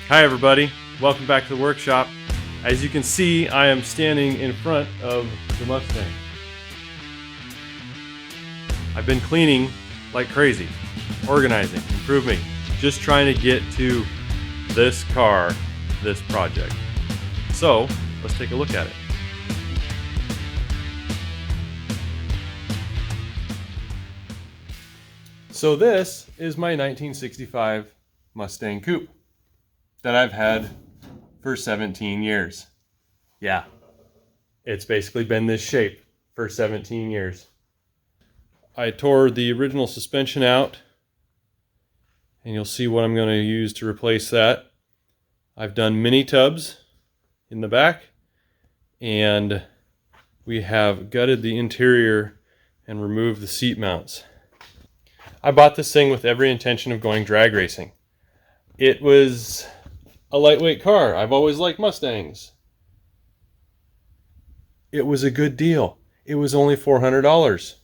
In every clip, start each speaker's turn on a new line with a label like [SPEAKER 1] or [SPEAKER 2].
[SPEAKER 1] Hi everybody, welcome back to the workshop. As you can see, I am standing in front of the Mustang. I've been cleaning like crazy, organizing, improving, just trying to get to this car, this project. So, let's take a look at it. So this is my 1965 Mustang coupe that I've had for 17 years. Yeah, it's basically been this shape for 17 years. I tore the original suspension out, and you'll see what I'm going to use to replace that. I've done mini tubs in the back, and we have gutted the interior and removed the seat mounts. I bought this thing with every intention of going drag racing. It was a lightweight car. I've always liked Mustangs. It was a good deal. It was only $400.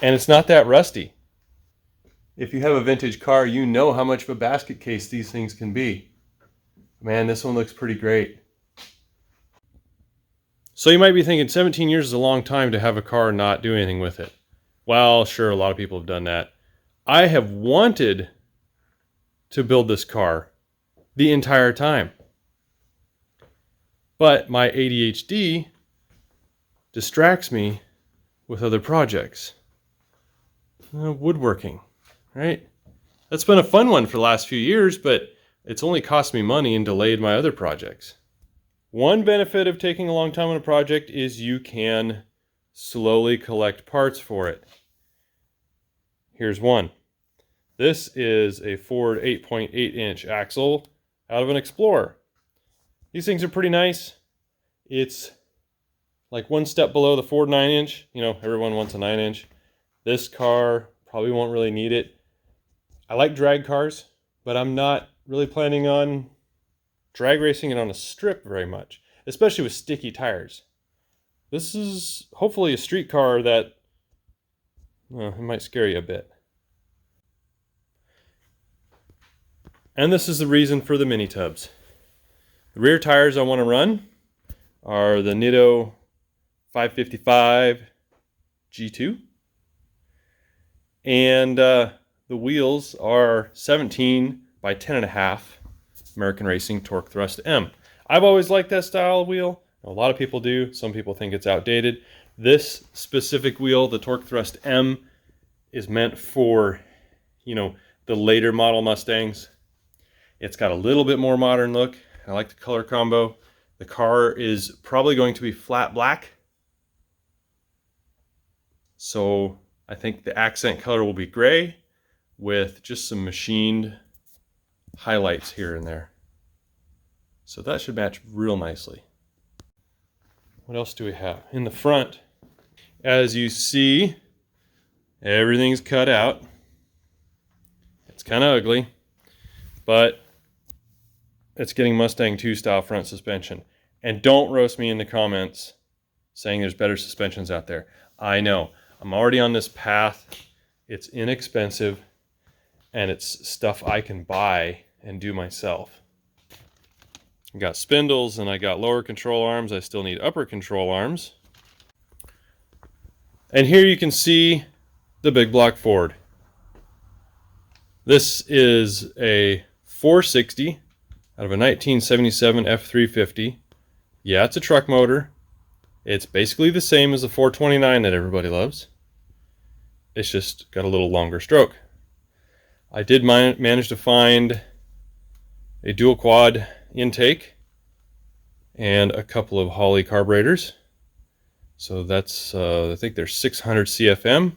[SPEAKER 1] And it's not that rusty. If you have a vintage car, you know how much of a basket case these things can be. Man, this one looks pretty great. So you might be thinking 17 years is a long time to have a car and not do anything with it. Well, sure, a lot of people have done that. I have wanted to build this car the entire time. But my ADHD distracts me with other projects. Woodworking, right? That's been a fun one for the last few years, but it's only cost me money and delayed my other projects. One benefit of taking a long time on a project is you can slowly collect parts for it. Here's one. This is a Ford 8.8-inch axle out of an Explorer. These things are pretty nice. It's like one step below the Ford 9-inch. You know, everyone wants a 9-inch. This car probably won't really need it. I like drag cars, but I'm not really planning on drag racing it on a strip very much, especially with sticky tires. This is hopefully a street car that it might scare you a bit. And this is the reason for the mini tubs. The rear tires I want to run are the Nitto 555 G2. And the wheels are 17 by 10.5 American Racing Torque Thrust M. I've always liked that style of wheel. A lot of people do. Some people think it's outdated. This specific wheel, the Torque Thrust M, is meant for, the later model Mustangs. It's got a little bit more modern look. I like the color combo. The car is probably going to be flat black. So I think the accent color will be gray with just some machined highlights here and there. So that should match real nicely. What else do we have? In the front, as you see, everything's cut out. It's kind of ugly, but it's getting Mustang 2 style front suspension. And don't roast me in the comments saying there's better suspensions out there. I know. I'm already on this path. It's inexpensive, and it's stuff I can buy and do myself. I got spindles and I got lower control arms. I still need upper control arms. And here you can see the big block Ford. This is a 460 out of a 1977 F350. Yeah, it's a truck motor. It's basically the same as the 429 that everybody loves. It's just got a little longer stroke. I did manage to find a dual quad intake and a couple of Holley carburetors. So that's, I think they're 600 CFM.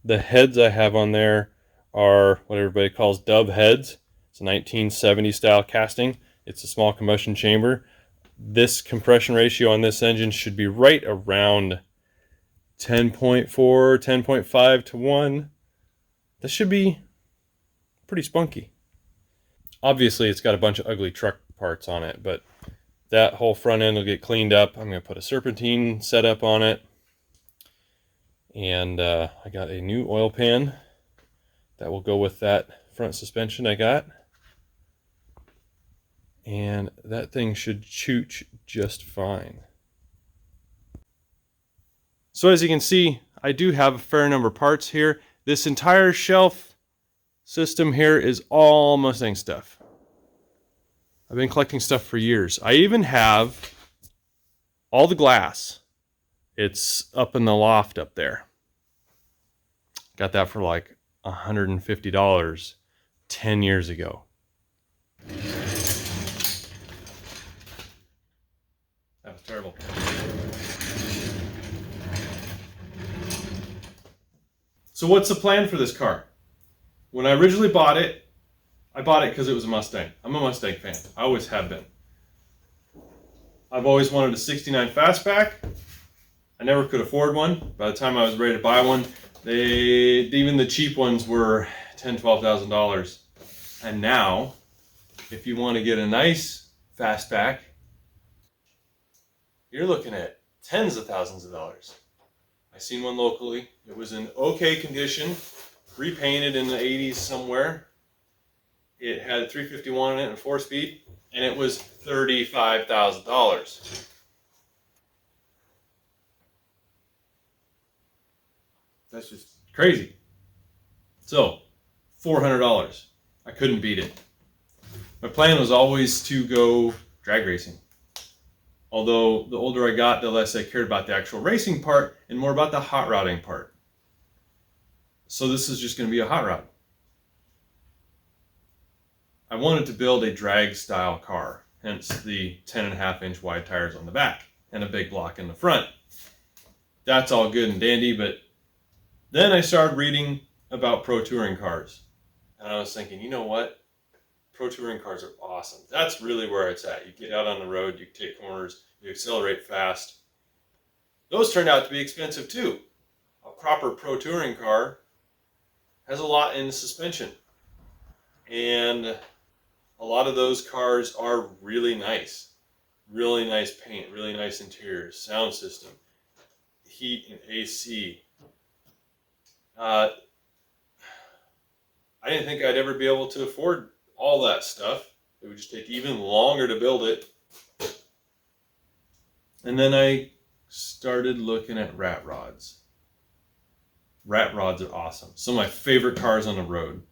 [SPEAKER 1] The heads I have on there are what everybody calls dove heads. It's a 1970 style casting. It's a small combustion chamber. This compression ratio on this engine should be right around 10.4, 10.5 to 1. This should be pretty spunky. Obviously, it's got a bunch of ugly truck parts on it, but that whole front end will get cleaned up. I'm going to put a serpentine setup on it. And I got a new oil pan that will go with that front suspension I got. And that thing should chooch just fine. So as you can see, I do have a fair number of parts here. This entire shelf system here is all Mustang stuff. I've been collecting stuff for years. I even have all the glass. It's up in the loft up there. Got that for like $150 10 years ago. That was terrible. So what's the plan for this car? When I originally bought it, I bought it because it was a Mustang. I'm a Mustang fan. I always have been. I've always wanted a 69 fastback. I never could afford one. By the time I was ready to buy one, even the cheap ones were $10,000, $12,000. And now, if you want to get a nice fastback, you're looking at tens of thousands of dollars. I seen one locally. It was in okay condition, repainted in the 80s somewhere. It had a 351 in it and 4-speed, and it was $35,000. That's just crazy. So, $400. I couldn't beat it. My plan was always to go drag racing. Although the older I got, the less I cared about the actual racing part and more about the hot rodding part. So this is just going to be a hot rod. I wanted to build a drag style car, hence the 10.5-inch wide tires on the back and a big block in the front. That's all good and dandy, but then I started reading about pro touring cars. And I was thinking, you know what? Pro touring cars are awesome. That's really where it's at. You get out on the road, you take corners, you accelerate fast. Those turned out to be expensive too. A proper pro touring car has a lot in the suspension. And a lot of those cars are really nice. Really nice paint, really nice interior, sound system, heat and AC. I didn't think I'd ever be able to afford all that stuff. It would just take even longer to build it. And then I started looking at rat rods. Rat rods are awesome. Some of my favorite cars on the road.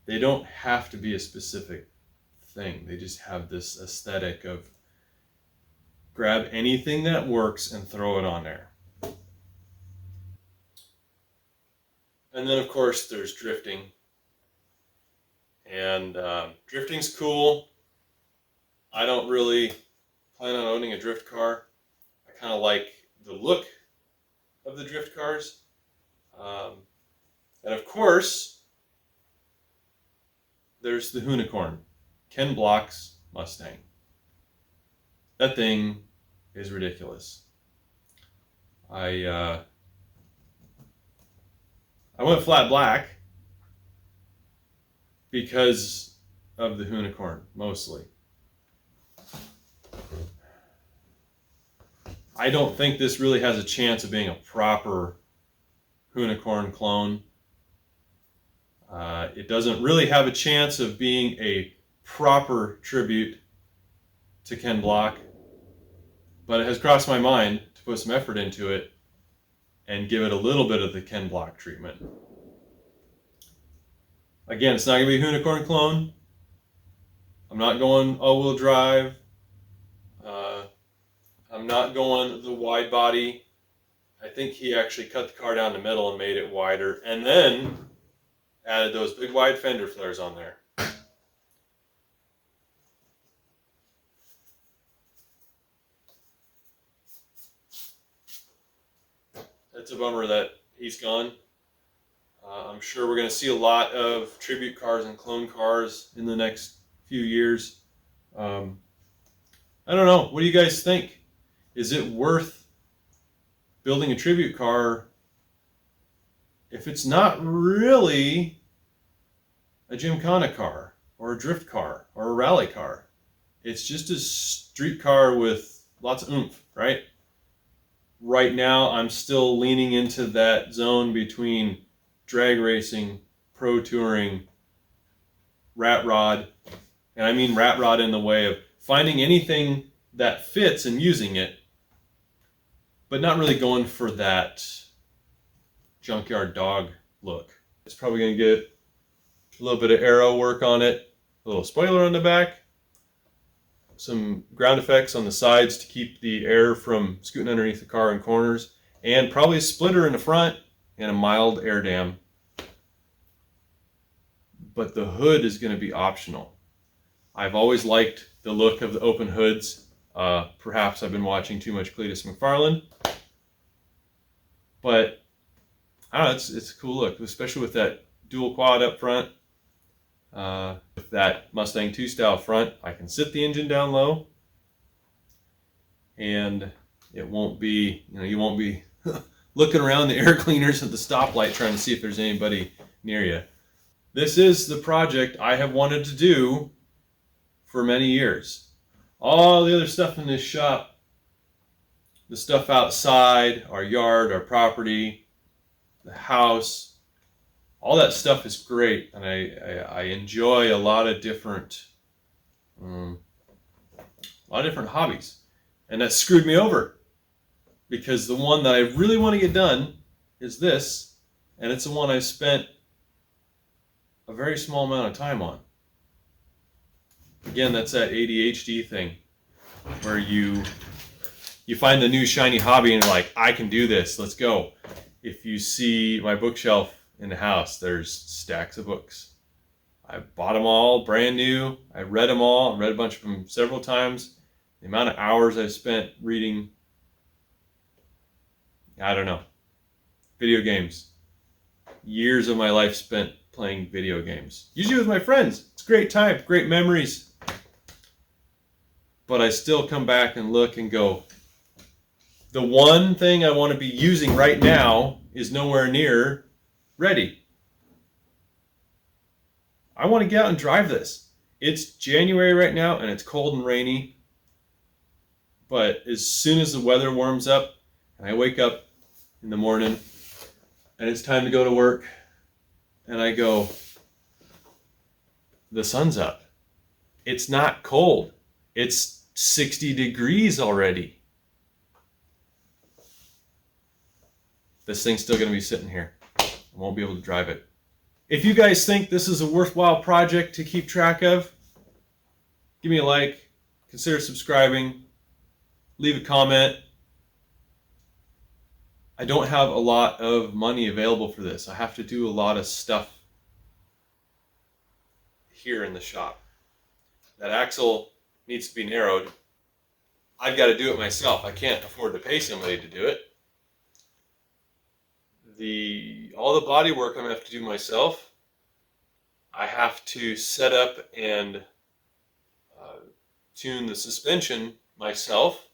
[SPEAKER 1] They don't have to be a specific thing. They just have this aesthetic of grab anything that works and throw it on there. And then, of course, there's drifting. And drifting's cool. I don't really plan on owning a drift car. I kind of like the look of the drift cars. And of course, there's the Hoonicorn, Ken Block's Mustang. That thing is ridiculous. I went flat black because of the Hoonicorn, mostly. I don't think this really has a chance of being a proper Hoonicorn clone. It doesn't really have a chance of being a proper tribute to Ken Block, but it has crossed my mind to put some effort into it and give it a little bit of the Ken Block treatment. Again, it's not going to be a Hoonicorn clone. I'm not going all-wheel drive. I'm not going the wide body. I think he actually cut the car down the middle and made it wider, and then added those big wide fender flares on there. It's a bummer that he's gone. I'm sure we're going to see a lot of tribute cars and clone cars in the next few years. I don't know. What do you guys think? Is it worth building a tribute car if it's not really a Gymkhana car or a drift car or a rally car? It's just a street car with lots of oomph, right? Right now, I'm still leaning into that zone between drag racing, pro touring, rat rod. And I mean rat rod in the way of finding anything that fits and using it, but not really going for that junkyard dog look. It's probably going to get a little bit of aero work on it, a little spoiler on the back, some ground effects on the sides to keep the air from scooting underneath the car in corners, and probably a splitter in the front and a mild air dam. But the hood is going to be optional. I've always liked the look of the open hoods. Perhaps I've been watching too much Cletus McFarland, but I don't know, it's a cool look, especially with that dual quad up front. With that Mustang 2 style front, I can sit the engine down low, and it won't be, you won't be looking around the air cleaners at the stoplight trying to see if there's anybody near you. This is the project I have wanted to do for many years. All the other stuff in this shop, the stuff outside, our yard, our property, the house, all that stuff is great, and I enjoy a lot of different hobbies, and that screwed me over, because the one that I really want to get done is this, and it's the one I've spent a very small amount of time on. Again, that's that ADHD thing, where you find the new shiny hobby and you're like, I can do this, let's go. If you see my bookshelf in the house, there's stacks of books. I bought them all brand new. I read them all. I read a bunch of them several times. The amount of hours I've spent reading, I don't know. Video games. Years of my life spent playing video games. Usually with my friends. It's a great time, great memories. But I still come back and look and go, the one thing I want to be using right now is nowhere near ready. I want to get out and drive this. It's January right now and it's cold and rainy. But as soon as the weather warms up and I wake up in the morning and it's time to go to work and I go, the sun's up. It's not cold. It's 60 degrees already. This thing's still going to be sitting here. I won't be able to drive it. If you guys think this is a worthwhile project to keep track of, give me a like, consider subscribing, leave a comment. I don't have a lot of money available for this. I have to do a lot of stuff here in the shop. That axle needs to be narrowed. I've got to do it myself. I can't afford to pay somebody to do it. All the body work I'm going to have to do myself. I have to set up and tune the suspension myself.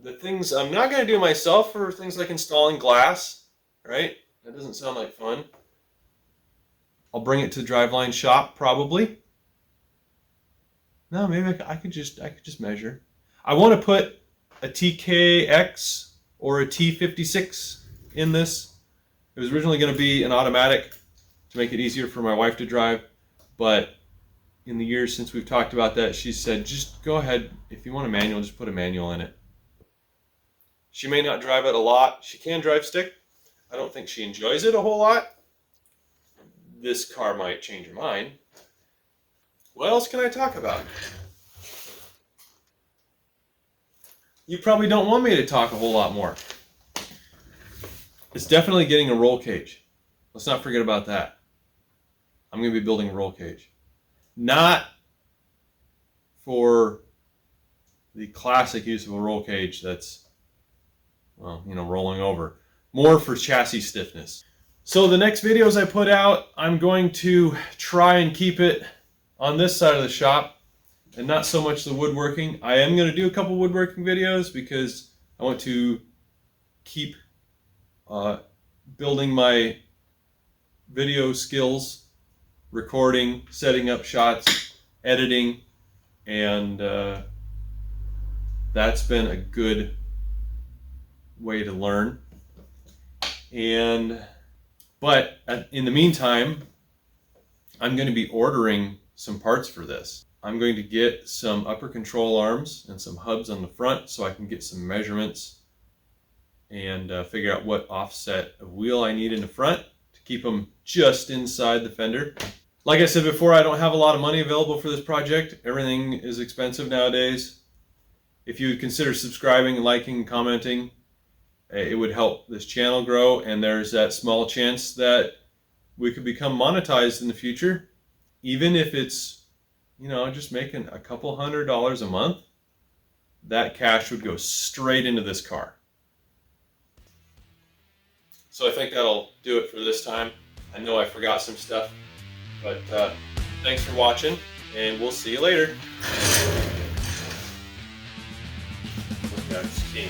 [SPEAKER 1] The things I'm not going to do myself are things like installing glass, right? That doesn't sound like fun. I'll bring it to the driveline shop probably. No, maybe I could just measure. I want to put a TKX or a T56 in this. It was originally going to be an automatic to make it easier for my wife to drive, but in the years since we've talked about that, she said, just go ahead. If you want a manual, just put a manual in it. She may not drive it a lot. She can drive stick. I don't think she enjoys it a whole lot. This car might change her mind. What else can I talk about? You probably don't want me to talk a whole lot more. It's definitely getting a roll cage. Let's not forget about that. I'm going to be building a roll cage. Not for the classic use of a roll cage that's, well, rolling over. More for chassis stiffness. So the next videos I put out, I'm going to try and keep it on this side of the shop and not so much the woodworking. I am going to do a couple woodworking videos because I want to keep building my video skills, recording, setting up shots, editing, and that's been a good way to learn. But in the meantime, I'm going to be ordering some parts for this. I'm going to get some upper control arms and some hubs on the front so I can get some measurements and figure out what offset of wheel I need in the front to keep them just inside the fender. Like I said before, I don't have a lot of money available for this project. Everything is expensive nowadays. If you would consider subscribing, liking, commenting, it would help this channel grow, and there's that small chance that we could become monetized in the future. Even if it's, you know, just making a couple $100 a month, that cash would go straight into this car. So I think that'll do it for this time. I know I forgot some stuff, but thanks for watching, and we'll see you later. Look, that's king.